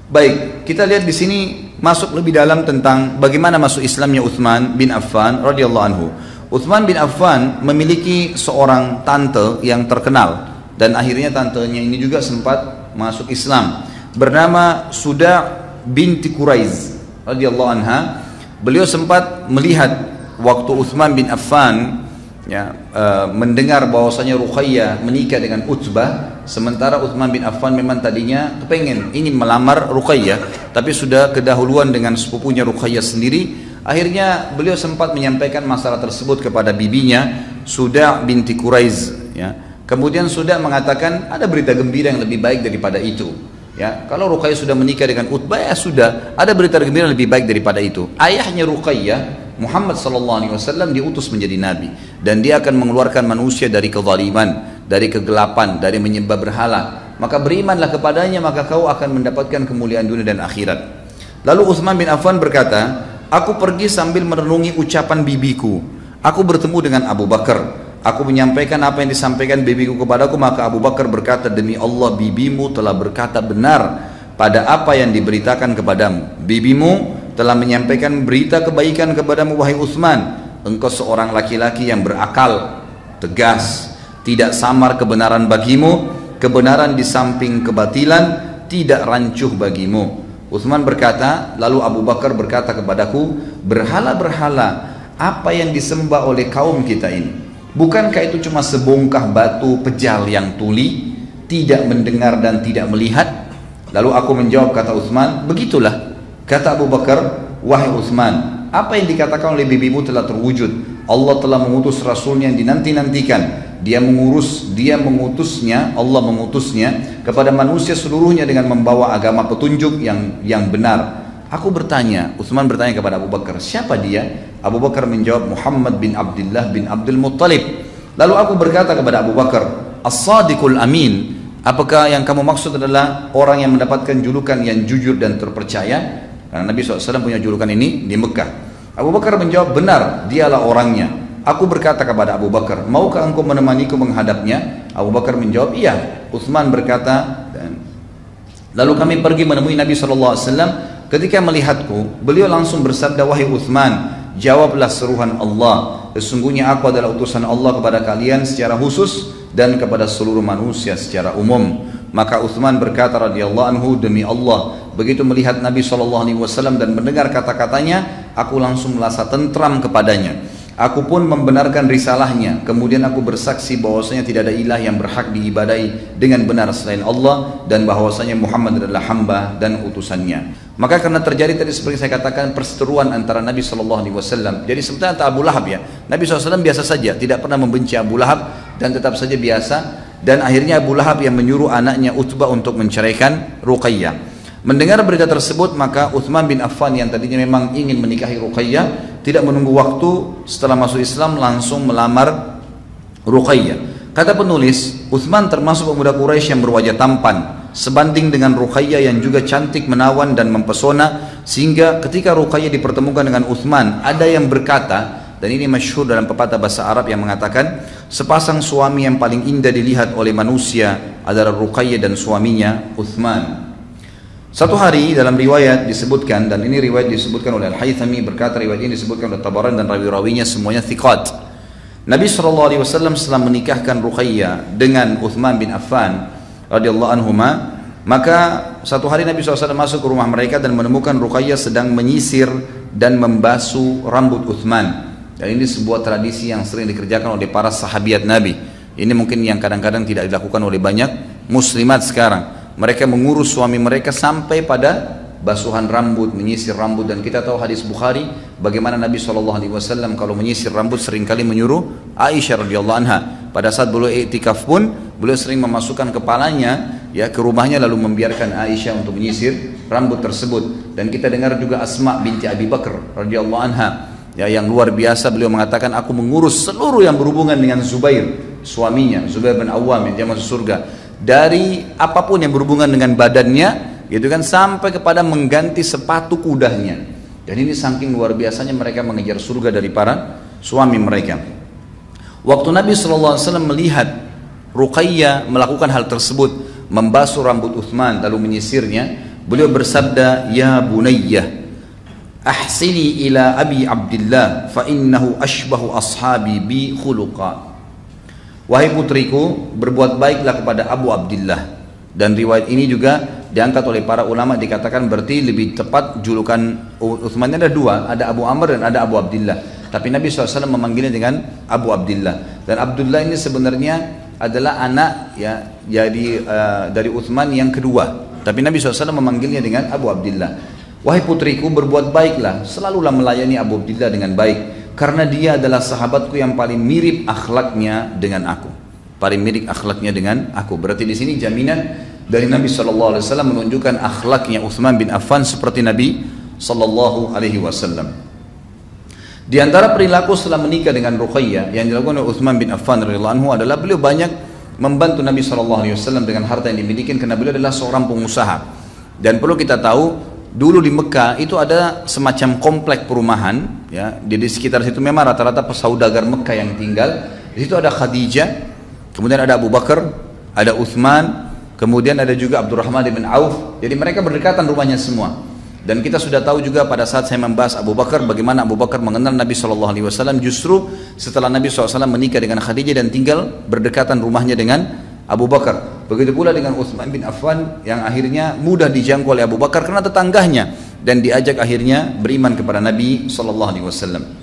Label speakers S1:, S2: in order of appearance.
S1: Baik, kita lihat di sini masuk lebih dalam tentang bagaimana masuk Islamnya Utsman bin Affan radhiyallahu anhu. Utsman bin Affan memiliki seorang tante yang terkenal dan akhirnya tantenya ini juga sempat masuk Islam, bernama Suda binti Quraiz radhiyallahu anha. Beliau sempat melihat waktu Utsman bin Affan mendengar bahwasanya Ruqayyah menikah dengan Utbah, sementara Utsman bin Affan memang tadinya kepengen ingin melamar Ruqayyah, tapi sudah kedahuluan dengan sepupunya Ruqayyah sendiri. Akhirnya beliau sempat menyampaikan masalah tersebut kepada bibinya Suda binti Quraiz. Kemudian Suda mengatakan ada berita gembira yang lebih baik daripada itu. Kalau Ruqayyah sudah menikah dengan Utbah, ya sudah, ada berita gembira yang lebih baik daripada itu. Ayahnya Ruqayyah, Muhammad SAW, diutus menjadi nabi, dan dia akan mengeluarkan manusia dari kezaliman, dari kegelapan, dari menyembah berhala. Maka berimanlah kepadanya, maka kau akan mendapatkan kemuliaan dunia dan akhirat. Lalu Utsman bin Affan berkata, aku pergi sambil merenungi ucapan bibiku. Aku bertemu dengan Abu Bakar. Aku menyampaikan apa yang disampaikan bibiku kepadaku, maka Abu Bakar berkata, demi Allah bibimu telah berkata benar pada apa yang diberitakan kepadamu. Bibimu telah menyampaikan berita kebaikan kepadamu wahai Utsman. Engkau seorang laki-laki yang berakal, tegas, tidak samar kebenaran bagimu, kebenaran di samping kebatilan tidak rancuh bagimu. Utsman berkata, lalu Abu Bakar berkata kepadaku, berhala-berhala apa yang disembah oleh kaum kita ini, bukankah itu cuma sebongkah batu pejal yang tuli, tidak mendengar dan tidak melihat? Lalu aku menjawab, kata Utsman, begitulah. Kata Abu Bakar, wahai Utsman, apa yang dikatakan oleh bibimu telah terwujud. Allah telah mengutus Rasulnya yang dinanti-nantikan. Allah mengutusnya kepada manusia seluruhnya dengan membawa agama petunjuk yang benar. Aku bertanya, Utsman bertanya kepada Abu Bakar, siapa dia? Abu Bakar menjawab, Muhammad bin Abdullah bin Abdul Muttalib. Lalu aku berkata kepada Abu Bakar, As-Sadiqul Amin, apakah yang kamu maksud adalah orang yang mendapatkan julukan yang jujur dan terpercaya? Karena Nabi SAW punya julukan ini di Mekah. Abu Bakar menjawab, benar, dialah orangnya. Aku berkata kepada Abu Bakar, maukah engkau menemaniku menghadapnya? Abu Bakar menjawab, iya. Utsman berkata, lalu kami pergi menemui Nabi SAW. Ketika melihatku, beliau langsung bersabda, wahai Utsman, jawablah seruhan Allah. Sesungguhnya aku adalah utusan Allah kepada kalian secara khusus dan kepada seluruh manusia secara umum. Maka Utsman berkata radhiyallahu anhu, demi Allah, begitu melihat Nabi SAW dan mendengar kata-katanya, aku langsung merasa tentram kepadanya. Aku pun membenarkan risalahnya. Kemudian aku bersaksi bahwasanya tidak ada ilah yang berhak diibadai dengan benar selain Allah, dan bahwasanya Muhammad adalah hamba dan utusannya. Maka karena terjadi tadi seperti saya katakan perseteruan antara Nabi SAW. Jadi sebetulnya antara Abu Lahab, Nabi SAW biasa saja, tidak pernah membenci Abu Lahab dan tetap saja biasa. Dan akhirnya Abu Lahab yang menyuruh anaknya Utbah untuk menceraikan Ruqayyah. Mendengar berita tersebut, maka Utsman bin Affan yang tadinya memang ingin menikahi Ruqayyah, tidak menunggu waktu setelah masuk Islam langsung melamar Ruqayyah. Kata penulis, Utsman termasuk pemuda Quraisy yang berwajah tampan, sebanding dengan Ruqayyah yang juga cantik, menawan dan mempesona, sehingga ketika Ruqayyah dipertemukan dengan Utsman, ada yang berkata, dan ini masyhur dalam pepatah bahasa Arab yang mengatakan, sepasang suami yang paling indah dilihat oleh manusia adalah Ruqayyah dan suaminya Utsman. Satu hari dalam riwayat disebutkan, dan ini riwayat disebutkan oleh Al-Haythami, berkata riwayat ini disebutkan oleh Tabarani dan rawi-rawinya semuanya thiqat. Nabi SAW setelah menikahkan Ruqayyah dengan Utsman bin Affan radhiyallahu anhuma, maka satu hari Nabi SAW masuk ke rumah mereka dan menemukan Ruqayyah sedang menyisir dan membasuh rambut Utsman. Dan ini sebuah tradisi yang sering dikerjakan oleh para sahabiat Nabi. Ini mungkin yang kadang-kadang tidak dilakukan oleh banyak muslimat sekarang. Mereka mengurus suami mereka sampai pada basuhan rambut, menyisir rambut. Dan kita tahu hadis Bukhari bagaimana Nabi SAW kalau menyisir rambut seringkali menyuruh Aisyah radhiyallahu anha. Pada saat beliau iktikaf pun beliau sering memasukkan kepalanya ke rumahnya lalu membiarkan Aisyah untuk menyisir rambut tersebut. Dan kita dengar juga Asma binti Abi Bakar radhiyallahu anha, yang luar biasa, beliau mengatakan, aku mengurus seluruh yang berhubungan dengan Zubair, suaminya, Zubair bin Awwam yang dia masuk surga, dari apapun yang berhubungan dengan badannya, gitu kan, sampai kepada mengganti sepatu kudanya. Dan ini saking luar biasanya mereka mengejar surga dari para suami mereka. Waktu Nabi SAW melihat Ruqayyah melakukan hal tersebut, membasuh rambut Utsman lalu menyisirnya, Beliau bersabda, "Ya bunayyah, ahsini ila Abi Abdullah fa innahu ashbahu ashabi bi khuluqa." Wahai putriku, berbuat baiklah kepada Abu Abdullah. Dan riwayat ini juga diangkat oleh para ulama, dikatakan berarti lebih tepat julukan Utsman ada dua, ada Abu Amr dan ada Abu Abdullah. Tapi Nabi SAW memanggilnya dengan Abu Abdullah. Dan Abdullah ini sebenarnya adalah anak ya dari Utsman yang kedua. Tapi Nabi SAW memanggilnya dengan Abu Abdullah. Wahai putriku, berbuat baiklah, selalulah melayani Abu Abdullah dengan baik. Karena dia adalah sahabatku yang paling mirip akhlaknya dengan aku. Paling mirip akhlaknya dengan aku. Berarti di sini jaminan dari Nabi SAW menunjukkan akhlaknya Utsman bin Affan seperti Nabi SAW. Di antara perilaku setelah menikah dengan Ruqayyah yang dilakukan oleh Utsman bin Affan radhiyallahu anhu adalah beliau banyak membantu Nabi SAW dengan harta yang dimiliki, karena beliau adalah seorang pengusaha. Dan perlu kita tahu, dulu di Mekah itu ada semacam komplek perumahan, ya, di sekitar situ memang rata-rata pesaudagar Mekah yang tinggal. Di situ ada Khadijah, kemudian ada Abu Bakar, ada Utsman, kemudian ada juga Abdurrahman bin Auf. Jadi mereka berdekatan rumahnya semua. Dan kita sudah tahu juga pada saat saya membahas Abu Bakar, bagaimana Abu Bakar mengenal Nabi SAW justru setelah Nabi SAW menikah dengan Khadijah dan tinggal berdekatan rumahnya dengan Abu Bakar. Begitu pula dengan Utsman bin Affan yang akhirnya mudah dijangkau oleh Abu Bakar karena tetangganya, dan diajak akhirnya beriman kepada Nabi SAW.